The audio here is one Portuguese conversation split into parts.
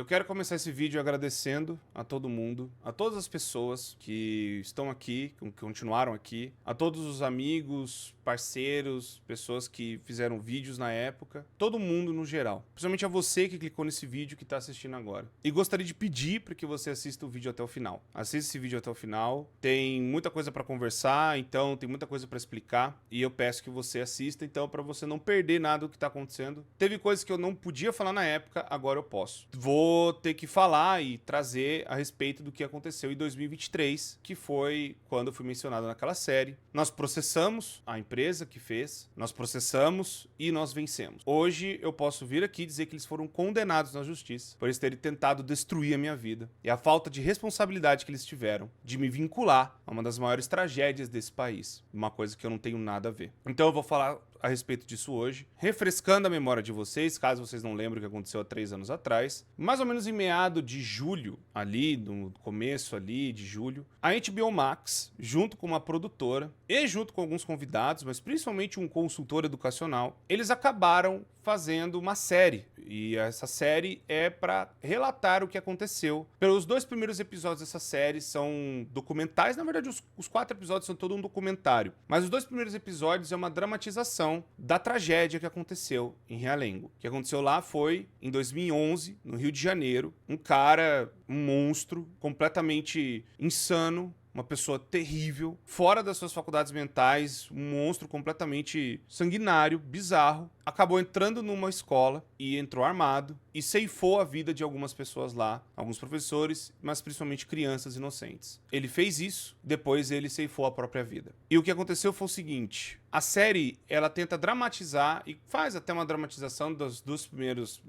Eu quero começar esse vídeo agradecendo a todo mundo, a todas as pessoas que estão aqui, que continuaram aqui, a todos os amigos, parceiros, pessoas que fizeram vídeos na época, todo mundo no geral. Principalmente a você que clicou nesse vídeo que está assistindo agora. E gostaria de pedir para que você assista o vídeo até o final. Assista esse vídeo até o final. Tem muita coisa para conversar, então tem muita coisa para explicar. E eu peço que você assista, então, para você não perder nada do que está acontecendo. Teve coisas que eu não podia falar na época, agora eu posso. Vou ter que falar e trazer a respeito do que aconteceu em 2023, que foi quando fui mencionado naquela série. Nós processamos a empresa que fez, nós processamos e nós vencemos. Hoje eu posso vir aqui dizer que eles foram condenados na justiça por eles terem tentado destruir a minha vida e a falta de responsabilidade que eles tiveram de me vincular a uma das maiores tragédias desse país, uma coisa que eu não tenho nada a ver. Então eu vou falar a respeito disso hoje, refrescando a memória de vocês, caso vocês não lembrem o que aconteceu há 3 anos atrás. Mais ou menos em meado de julho, ali, no começo ali de julho, a HBO Max, junto com uma produtora e junto com alguns convidados, mas principalmente um consultor educacional, eles acabaram fazendo uma série. E essa série é para relatar o que aconteceu. Pelos 2 primeiros episódios dessa série são documentais, na verdade os 4 episódios são todo um documentário, mas os 2 primeiros episódios é uma dramatização da tragédia que aconteceu em Realengo. O que aconteceu lá foi em 2011, no Rio de Janeiro, um cara, um monstro, completamente insano, uma pessoa terrível, fora das suas faculdades mentais, um monstro completamente sanguinário, bizarro, acabou entrando numa escola e entrou armado e ceifou a vida de algumas pessoas lá, alguns professores, mas principalmente crianças inocentes. Ele fez isso, depois ele ceifou a própria vida. E o que aconteceu foi o seguinte: a série, ela tenta dramatizar e faz até uma dramatização dos 2 primeiros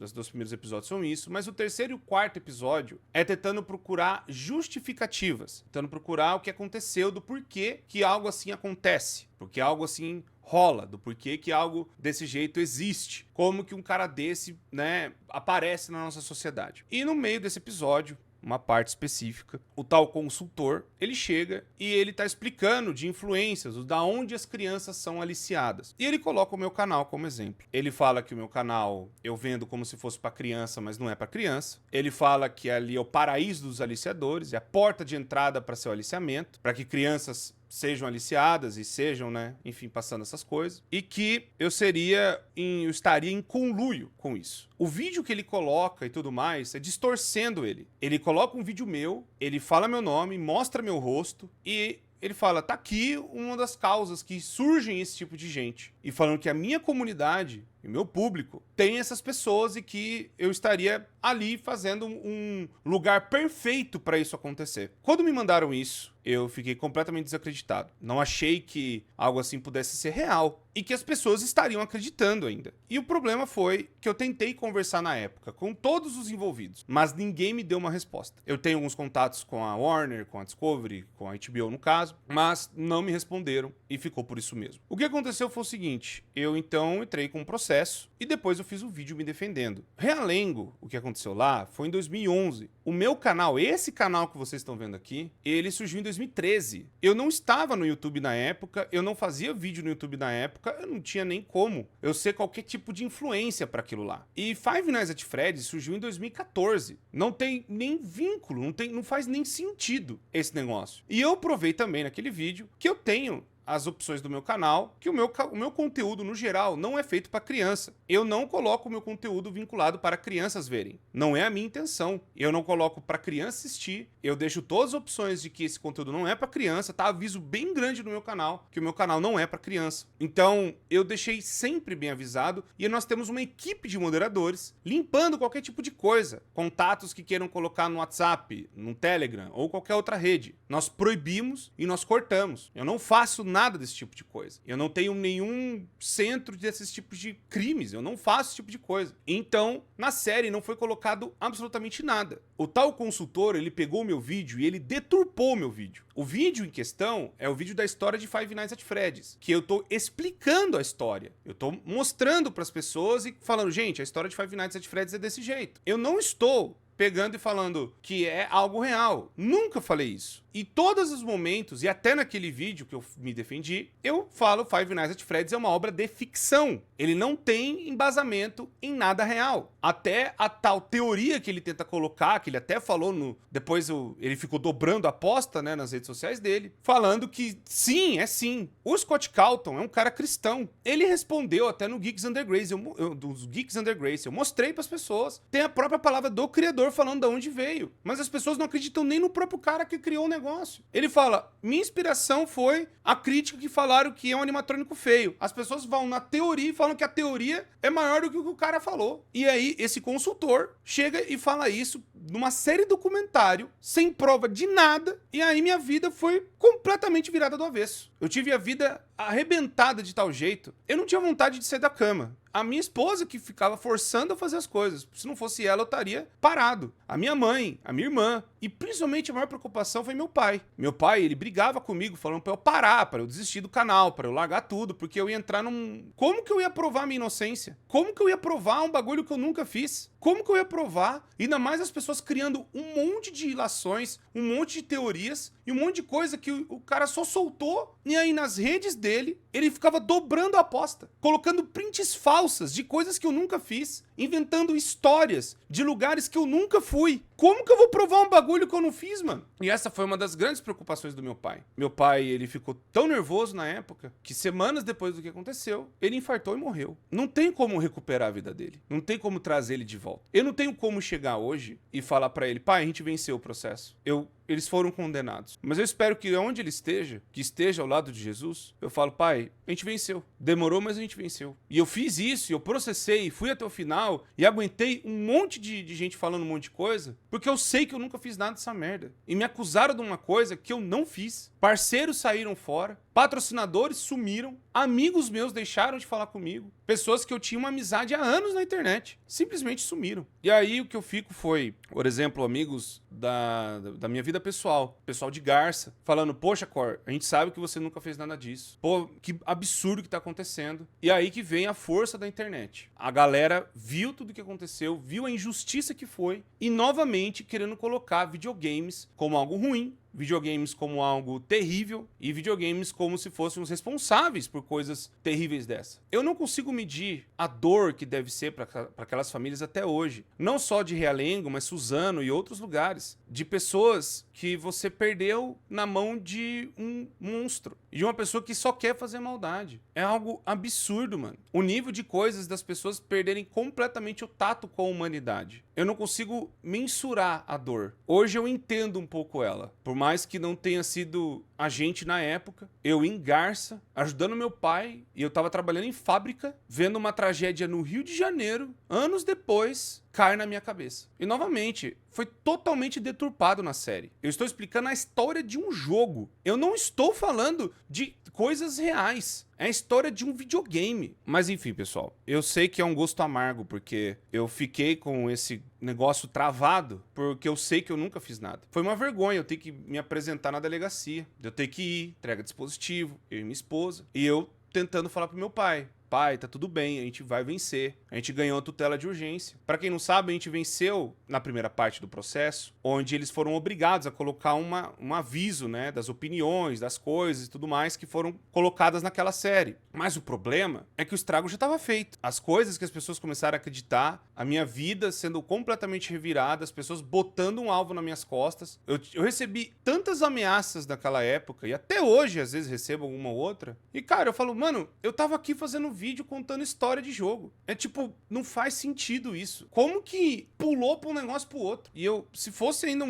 episódios são isso, mas o 3º e o 4º episódio é tentando procurar justificativas, tentando procurar o que aconteceu, do porquê que algo assim acontece, porque algo assim rola, do porquê que algo desse jeito existe, como que um cara desse, né, aparece na nossa sociedade. E no meio desse episódio, uma parte específica, o tal consultor, ele chega e ele tá explicando de influências, da onde as crianças são aliciadas. E ele coloca o meu canal como exemplo. Ele fala que o meu canal eu vendo como se fosse para criança, mas não é para criança. Ele fala que ali é o paraíso dos aliciadores, é a porta de entrada para seu aliciamento, para que crianças sejam aliciadas e sejam, né, enfim, passando essas coisas, e que eu estaria em conluio com isso. O vídeo que ele coloca e tudo mais é distorcendo ele. Ele coloca um vídeo meu, ele fala meu nome, mostra meu rosto e ele fala, tá aqui uma das causas que surgem esse tipo de gente. E falando que a minha comunidade e o meu público tem essas pessoas e que eu estaria ali fazendo um lugar perfeito para isso acontecer. Quando me mandaram isso, eu fiquei completamente desacreditado. Não achei que algo assim pudesse ser real e que as pessoas estariam acreditando ainda. E o problema foi que eu tentei conversar na época com todos os envolvidos, mas ninguém me deu uma resposta. Eu tenho alguns contatos com a Warner, com a Discovery, com a HBO no caso, mas não me responderam e ficou por isso mesmo. O que aconteceu foi o seguinte: eu então entrei com um processo e depois eu fiz um vídeo me defendendo. Realengo, o que aconteceu lá foi em 2011. O meu canal, esse canal que vocês estão vendo aqui, ele surgiu em 2013. Eu não estava no YouTube na época, eu não fazia vídeo no YouTube na época, eu não tinha nem como eu ser qualquer tipo de influência para aquilo lá. E Five Nights at Freddy's surgiu em 2014. Não tem nem vínculo, não faz nem sentido esse negócio. E eu provei também naquele vídeo que eu tenho as opções do meu canal, que o meu conteúdo, no geral, não é feito para criança. Eu não coloco o meu conteúdo vinculado para crianças verem. Não é a minha intenção. Eu não coloco para criança assistir. Eu deixo todas as opções de que esse conteúdo não é para criança, tá? Aviso bem grande no meu canal, que o meu canal não é para criança. Então, eu deixei sempre bem avisado e nós temos uma equipe de moderadores limpando qualquer tipo de coisa. Contatos que queiram colocar no WhatsApp, no Telegram ou qualquer outra rede. Nós proibimos e nós cortamos. Eu não faço nada desse tipo de coisa. Eu não tenho nenhum centro desses tipos de crimes. Eu não faço esse tipo de coisa. Então, na série não foi colocado absolutamente nada. O tal consultor, ele pegou o meu vídeo e ele deturpou o meu vídeo. O vídeo em questão é o vídeo da história de Five Nights at Freddy's, que eu tô explicando a história. Eu tô mostrando para as pessoas e falando, gente, a história de Five Nights at Freddy's é desse jeito. Eu não estou pegando e falando que é algo real. Nunca falei isso. E todos os momentos, e até naquele vídeo que eu me defendi, eu falo Five Nights at Freddy's é uma obra de ficção. Ele não tem embasamento em nada real. Até a tal teoria que ele tenta colocar, que ele até falou no... Depois ele ficou dobrando a aposta, né, nas redes sociais dele, falando que sim, é sim. O Scott Calton é um cara cristão. Ele respondeu até no Geeks Under Grace, dos Geeks Under Grace. Eu mostrei pras pessoas. Tem a própria palavra do criador falando de onde veio. Mas as pessoas não acreditam nem no próprio cara que criou o negócio. Ele fala, minha inspiração foi a crítica que falaram que é um animatrônico feio. As pessoas vão na teoria e falam que a teoria é maior do que o que o cara falou. E aí, esse consultor chega e fala isso numa série documentário, sem prova de nada, e aí minha vida foi completamente virada do avesso. Eu tive a vida arrebentada de tal jeito, eu não tinha vontade de sair da cama. A minha esposa que ficava forçando a fazer as coisas. Se não fosse ela, eu estaria parado. A minha mãe, a minha irmã. E principalmente a maior preocupação foi meu pai. Meu pai, ele brigava comigo, falando pra eu parar, pra eu desistir do canal, pra eu largar tudo, porque eu ia entrar num... Como que eu ia provar a minha inocência? Como que eu ia provar um bagulho que eu nunca fiz? Como que eu ia provar? Ainda mais as pessoas criando um monte de ilações, um monte de teorias e um monte de coisa que o cara só soltou. E aí nas redes dele, ele ficava dobrando a aposta, colocando prints falsas de coisas que eu nunca fiz, inventando histórias de lugares que eu nunca fui. Como que eu vou provar um bagulho que eu não fiz, mano? E essa foi uma das grandes preocupações do meu pai. Meu pai, ele ficou tão nervoso na época que semanas depois do que aconteceu, ele infartou e morreu. Não tem como recuperar a vida dele. Não tem como trazer ele de volta. Eu não tenho como chegar hoje e falar pra ele, pai, a gente venceu o processo. Eles foram condenados. Mas eu espero que onde ele esteja, que esteja ao lado de Jesus, eu falo, pai, a gente venceu. Demorou, mas a gente venceu. E eu fiz isso, eu processei, fui até o final e aguentei um monte de gente falando um monte de coisa, porque eu sei que eu nunca fiz nada dessa merda. E me acusaram de uma coisa que eu não fiz. Parceiros saíram fora, patrocinadores sumiram, amigos meus deixaram de falar comigo, pessoas que eu tinha uma amizade há anos na internet, simplesmente sumiram. E aí o que eu fico foi, por exemplo, amigos da minha vida pessoal, pessoal de Garça, falando, poxa, Cor, a gente sabe que você nunca fez nada disso. Pô, que absurdo que tá acontecendo. E aí que vem a força da internet. A galera viu tudo o que aconteceu, viu a injustiça que foi e novamente querendo colocar videogames como algo ruim, videogames como algo terrível e videogames como se fossem os responsáveis por coisas terríveis dessa. Eu não consigo medir a dor que deve ser para aquelas famílias até hoje. Não só de Realengo, mas Suzano e outros lugares. De pessoas que você perdeu na mão de um monstro. De uma pessoa que só quer fazer maldade. É algo absurdo, mano. O nível de coisas das pessoas perderem completamente o tato com a humanidade. Eu não consigo mensurar a dor. Hoje eu entendo um pouco ela. Por mais que não tenha sido a gente na época, eu em Garça, ajudando meu pai, e eu tava trabalhando em fábrica, vendo uma tragédia no Rio de Janeiro, anos depois, cai na minha cabeça. E novamente, foi totalmente deturpado na série. Eu estou explicando a história de um jogo. Eu não estou falando de coisas reais. É a história de um videogame. Mas enfim, pessoal, eu sei que é um gosto amargo, porque eu fiquei com esse negócio travado, porque eu sei que eu nunca fiz nada. Foi uma vergonha eu ter que me apresentar na delegacia, eu ter que ir, entrega dispositivo, eu e minha esposa, e eu tentando falar pro meu pai, pai, tá tudo bem, a gente vai vencer. A gente ganhou a tutela de urgência. Pra quem não sabe, a gente venceu na primeira parte do processo, onde eles foram obrigados a colocar um aviso, né, das opiniões, das coisas e tudo mais que foram colocadas naquela série. Mas o problema é que o estrago já estava feito. As coisas que as pessoas começaram a acreditar, a minha vida sendo completamente revirada, as pessoas botando um alvo nas minhas costas. Eu recebi tantas ameaças naquela época, e até hoje às vezes recebo alguma outra. E cara, eu falo, mano, eu tava aqui fazendo vídeo contando história de jogo. É tipo, não faz sentido isso. Como que pulou pra um negócio pro outro? E eu, se fosse ainda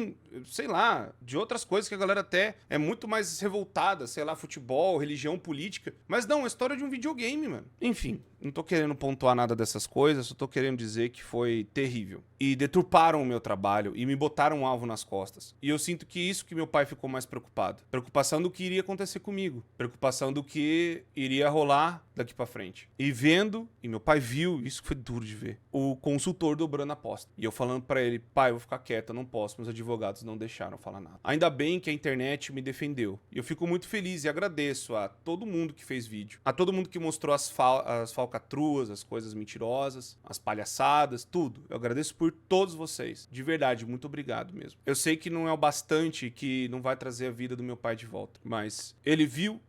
sei lá, de outras coisas que a galera até é muito mais revoltada, sei lá, futebol, religião, política. Mas não, é a história de um videogame, mano. Enfim, não tô querendo pontuar nada dessas coisas, só tô querendo dizer que foi terrível. E deturparam o meu trabalho e me botaram um alvo nas costas. E eu sinto que isso que meu pai ficou mais preocupado. Preocupação do que iria acontecer comigo. Preocupação do que iria rolar daqui pra frente. E vendo, e meu pai viu, isso foi duro de ver, o consultor dobrando a aposta. E eu falando pra ele, pai, eu vou ficar quieto, eu não posso, meus advogados não deixaram falar nada. Ainda bem que a internet me defendeu. E eu fico muito feliz e agradeço a todo mundo que fez vídeo. A todo mundo que mostrou as falcatruas, as coisas mentirosas, as palhaçadas, tudo. Eu agradeço por todos vocês. De verdade, muito obrigado mesmo. Eu sei que não é o bastante, que não vai trazer a vida do meu pai de volta, mas ele viu,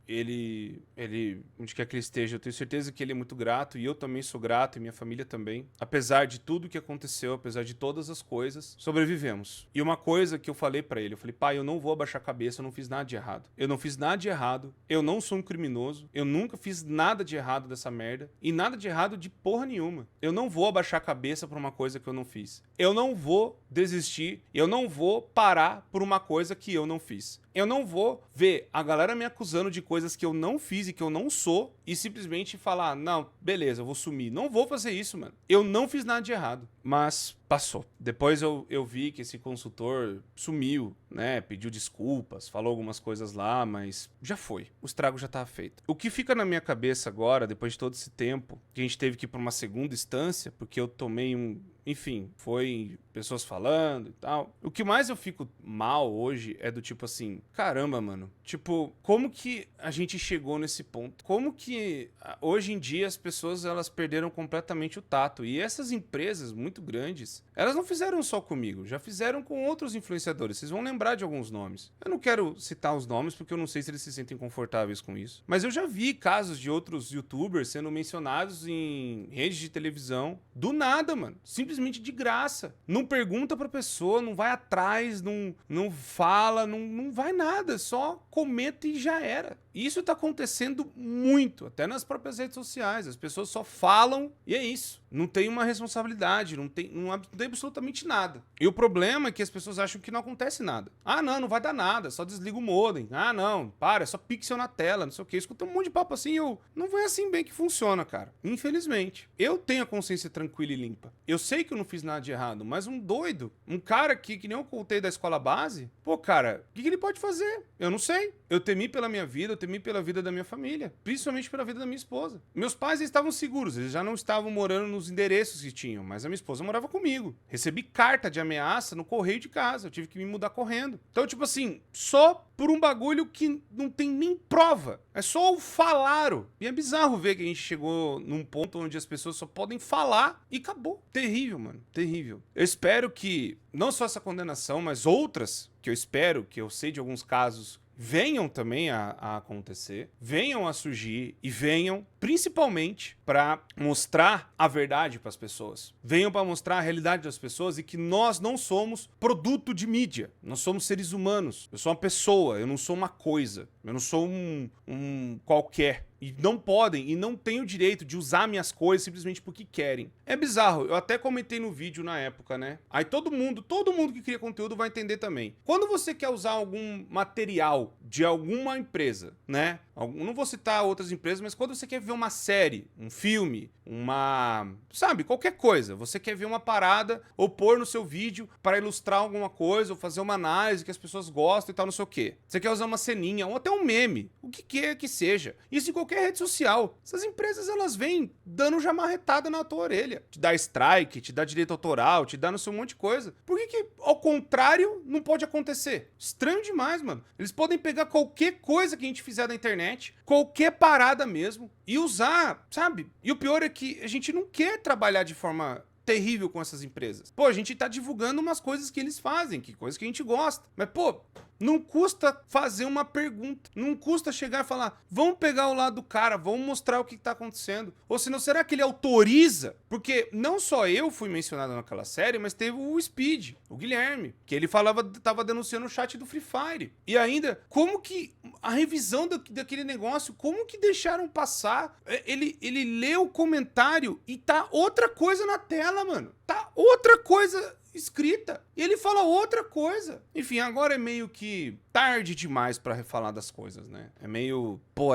onde quer que ele esteja, eu tenho certeza que ele é muito grato, e eu também sou grato, e minha família também. Apesar de tudo que aconteceu, apesar de todas as coisas, sobrevivemos. E uma coisa que eu falei pra ele, eu falei, pai, eu não vou abaixar a cabeça, eu não fiz nada de errado. Eu não fiz nada de errado, eu não sou um criminoso, eu nunca fiz nada de errado dessa merda, e nada de errado de porra nenhuma. Eu não vou abaixar a cabeça por uma coisa que eu não fiz. Eu não vou desistir, eu não vou parar por uma coisa que eu não fiz. Eu não vou ver a galera me acusando de coisas que eu não fiz e que eu não sou e simplesmente falar, não, beleza, eu vou sumir. Não vou fazer isso, mano. Eu não fiz nada de errado. Mas passou. Depois eu vi que esse consultor sumiu, né? Pediu desculpas, falou algumas coisas lá, mas já foi. O estrago já tava feito. O que fica na minha cabeça agora, depois de todo esse tempo, que a gente teve que ir pra uma segunda instância, porque eu tomei um... Enfim, foi pessoas falando e tal. O que mais eu fico mal hoje é do tipo assim, caramba, mano. Tipo, como que a gente chegou nesse ponto? Como que hoje em dia as pessoas elas perderam completamente o tato? E essas empresas muito grandes, elas não fizeram só comigo, já fizeram com outros influenciadores. Vocês vão lembrar de alguns nomes. Eu não quero citar os nomes porque eu não sei se eles se sentem confortáveis com isso. Mas eu já vi casos de outros youtubers sendo mencionados em redes de televisão do nada, mano. Simplesmente de graça. Não pergunta pra pessoa, não vai atrás, não fala, não vai nada. Só comenta e já era. E isso tá acontecendo muito, até nas próprias redes sociais. As pessoas só falam e é isso. Não tem uma responsabilidade, não tem absolutamente nada. E o problema é que as pessoas acham que não acontece nada. Ah, não vai dar nada, só desliga o modem. Ah, não, para, é só pixel na tela, não sei o que. Escuta um monte de papo assim, não foi assim bem que funciona, cara. Infelizmente. Eu tenho a consciência tranquila e limpa. Eu sei que eu não fiz nada de errado, mas um doido, um cara que nem eu contei da escola base, pô, cara, o que ele pode fazer? Eu não sei. Eu temi pela minha vida, eu temi pela vida da minha família, principalmente pela vida da minha esposa. Meus pais estavam seguros, eles já não estavam morando nos endereços que tinham, mas a minha esposa morava comigo. Recebi carta de ameaça no correio de casa, eu tive que me mudar correndo. Então, tipo assim, só por um bagulho que não tem nem prova. É só o falaram. E é bizarro ver que a gente chegou num ponto onde as pessoas só podem falar e acabou. Terrível, mano. Terrível. Eu espero que, não só essa condenação, mas outras, que eu espero, que eu sei de alguns casos, venham também a acontecer, venham a surgir e venham principalmente para mostrar a verdade para as pessoas. Venham para mostrar a realidade das pessoas e que nós não somos produto de mídia. Nós somos seres humanos. Eu sou uma pessoa, eu não sou uma coisa. Eu não sou um qualquer. E não podem e não têm o direito de usar minhas coisas simplesmente porque querem. É bizarro, eu até comentei no vídeo na época, né? Aí todo mundo que cria conteúdo vai entender também. Quando você quer usar algum material de alguma empresa, né? Não vou citar outras empresas, mas quando você quer ver uma série, um filme, sabe, qualquer coisa, você quer ver uma parada ou pôr no seu vídeo para ilustrar alguma coisa ou fazer uma análise que as pessoas gostam e tal, não sei o quê. Você quer usar uma ceninha ou até um meme, o que quer que seja. Isso em qualquer rede social. Essas empresas, elas vêm dando já marretada na tua orelha. Te dá strike, te dá direito autoral, te dá não sei um monte de coisa. Por que ao contrário, não pode acontecer? Estranho demais, mano. Eles podem pegar qualquer coisa que a gente fizer na internet, qualquer parada mesmo, e usar, sabe? E o pior é que a gente não quer trabalhar de forma terrível com essas empresas. Pô, a gente tá divulgando umas coisas que eles fazem, que coisas que a gente gosta. Mas, pô, não custa fazer uma pergunta. Não custa chegar e falar, vamos pegar o lado do cara, vamos mostrar o que tá acontecendo. Ou senão, será que ele autoriza? Porque não só eu fui mencionado naquela série, mas teve o Speed, o Guilherme, que ele tava denunciando o chat do Free Fire. E ainda, como que a revisão daquele negócio, como que deixaram passar? Ele leu o comentário e tá outra coisa na tela, mano. Tá outra coisa escrita. E ele fala outra coisa. Enfim, agora é meio que tarde demais pra refalar das coisas, né? É meio... Pô,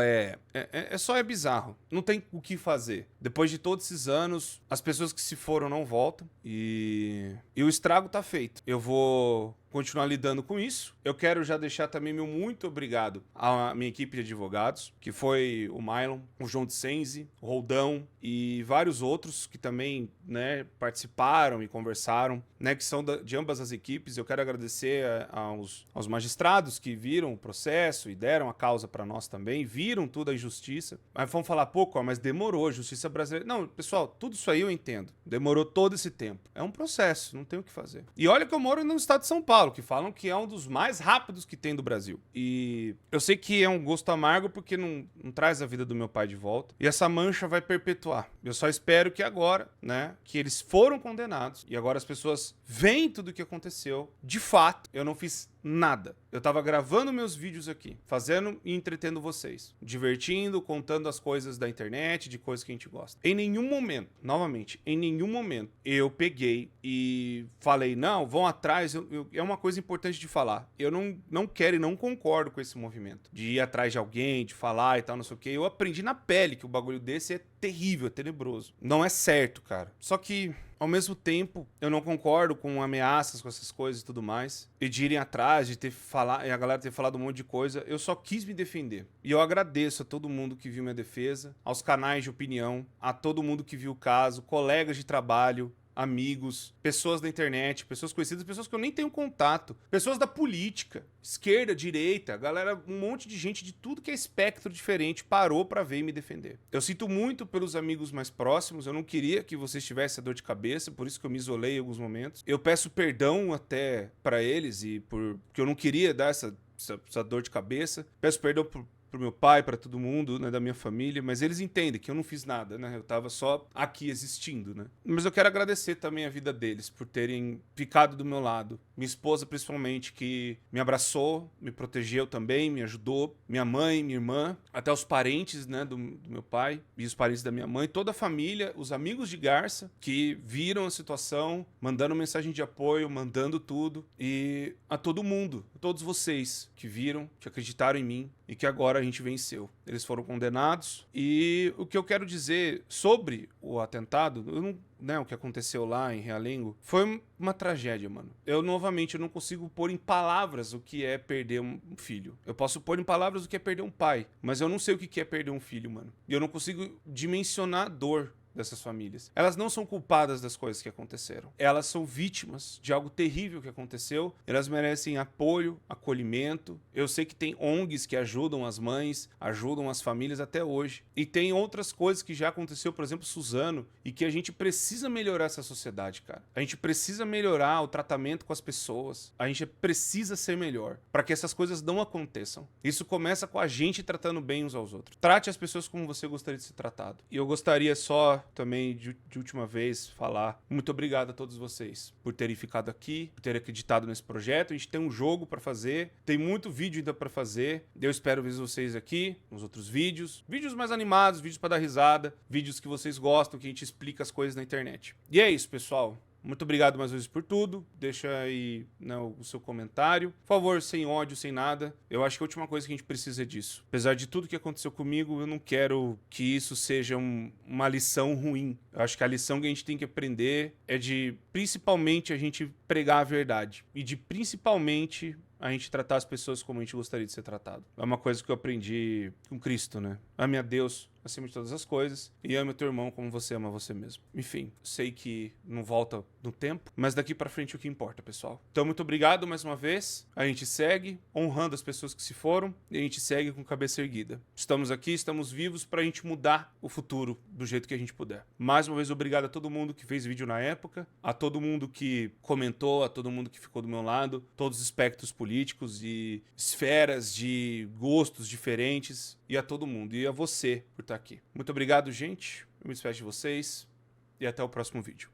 só é bizarro. Não tem o que fazer. Depois de todos esses anos, as pessoas que se foram não voltam. E o estrago tá feito. Eu vou continuar lidando com isso. Eu quero já deixar também meu muito obrigado à minha equipe de advogados, que foi o Mylon, o João de Senzi, o Roldão e vários outros que também, né, participaram e conversaram, né, que são de ambas as equipes. Eu quero agradecer aos magistrados que viram o processo e deram a causa para nós também, viram toda a injustiça. Mas vamos falar pouco, mas demorou, a justiça brasileira... Não, pessoal, tudo isso aí eu entendo. Demorou todo esse tempo. É um processo, não tem o que fazer. E olha que eu moro no estado de São Paulo, que falam que é um dos mais rápidos que tem do Brasil. E eu sei que é um gosto amargo porque não traz a vida do meu pai de volta. E essa mancha vai perpetuar. Eu só espero que agora, né, que eles foram condenados e agora as pessoas veem tudo o que aconteceu. De fato, eu não fiz nada. Eu tava gravando meus vídeos aqui, fazendo e entretendo vocês, divertindo, contando as coisas da internet, de coisas que a gente gosta. Em nenhum momento, novamente, em nenhum momento, eu peguei e falei, não, vão atrás. É uma coisa importante de falar. Eu não quero e não concordo com esse movimento de ir atrás de alguém, de falar e tal, não sei o quê. Eu aprendi na pele que o bagulho desse é terrível, é tenebroso. Não é certo, cara. Só que, ao mesmo tempo, eu não concordo com ameaças, com essas coisas e tudo mais. E de irem atrás, de ter falado, e a galera ter falado um monte de coisa. Eu só quis me defender. E eu agradeço a todo mundo que viu minha defesa, aos canais de opinião, a todo mundo que viu o caso, colegas de trabalho, amigos, pessoas da internet, pessoas conhecidas, pessoas que eu nem tenho contato, pessoas da política, esquerda, direita, galera, um monte de gente de tudo que é espectro diferente parou pra ver e me defender. Eu sinto muito pelos amigos mais próximos, eu não queria que vocês tivessem a dor de cabeça, por isso que eu me isolei em alguns momentos. Eu peço perdão até pra eles e porque eu não queria dar essa dor de cabeça. Peço perdão pro meu pai, pra todo mundo, né, da minha família, mas eles entendem que eu não fiz nada, né? Eu tava só aqui existindo, né? Mas eu quero agradecer também a vida deles por terem ficado do meu lado. Minha esposa, principalmente, que me abraçou, me protegeu também, me ajudou. Minha mãe, minha irmã, até os parentes, né, do meu pai e os parentes da minha mãe, toda a família, os amigos de Garça que viram a situação, mandando mensagem de apoio, mandando tudo, e a todo mundo, a todos vocês que viram, que acreditaram em mim e que agora a gente venceu. Eles foram condenados e o que eu quero dizer sobre o atentado, o que aconteceu lá em Realengo, foi uma tragédia, mano. Eu não consigo pôr em palavras o que é perder um filho. Eu posso pôr em palavras o que é perder um pai, mas eu não sei o que é perder um filho, mano. E eu não consigo dimensionar a dor dessas famílias. Elas não são culpadas das coisas que aconteceram. Elas são vítimas de algo terrível que aconteceu. Elas merecem apoio, acolhimento. Eu sei que tem ONGs que ajudam as mães, ajudam as famílias até hoje. E tem outras coisas que já aconteceu, por exemplo, Suzano, e que a gente precisa melhorar essa sociedade, cara. A gente precisa melhorar o tratamento com as pessoas. A gente precisa ser melhor para que essas coisas não aconteçam. Isso começa com a gente tratando bem uns aos outros. Trate as pessoas como você gostaria de ser tratado. E eu gostaria só também de última vez falar muito obrigado a todos vocês por terem ficado aqui, por terem acreditado nesse projeto. A gente tem um jogo para fazer, tem muito vídeo ainda para fazer. Eu espero ver vocês aqui nos outros vídeos mais animados, vídeos para dar risada, vídeos que vocês gostam, que a gente explica as coisas na internet. E é isso, pessoal. Muito obrigado mais uma vez por tudo. Deixa aí, né, o seu comentário. Por favor, sem ódio, sem nada. Eu acho que a última coisa que a gente precisa é disso. Apesar de tudo que aconteceu comigo, eu não quero que isso seja uma lição ruim. Eu acho que a lição que a gente tem que aprender é de, principalmente, a gente pregar a verdade. E de, principalmente, a gente tratar as pessoas como a gente gostaria de ser tratado. É uma coisa que eu aprendi com Cristo, né? Ame a Deus acima de todas as coisas e ame o teu irmão como você ama você mesmo. Enfim, sei que não volta no tempo, mas daqui pra frente é o que importa, pessoal. Então, muito obrigado mais uma vez. A gente segue honrando as pessoas que se foram e a gente segue com cabeça erguida. Estamos aqui, estamos vivos pra gente mudar o futuro do jeito que a gente puder. Mais uma vez, obrigado a todo mundo que fez vídeo na época, a todo mundo que comentou, a todo mundo que ficou do meu lado, todos os espectros políticos e esferas de gostos diferentes, e a todo mundo, e a você por estar aqui. Muito obrigado, gente. Eu me despeço de vocês e até o próximo vídeo.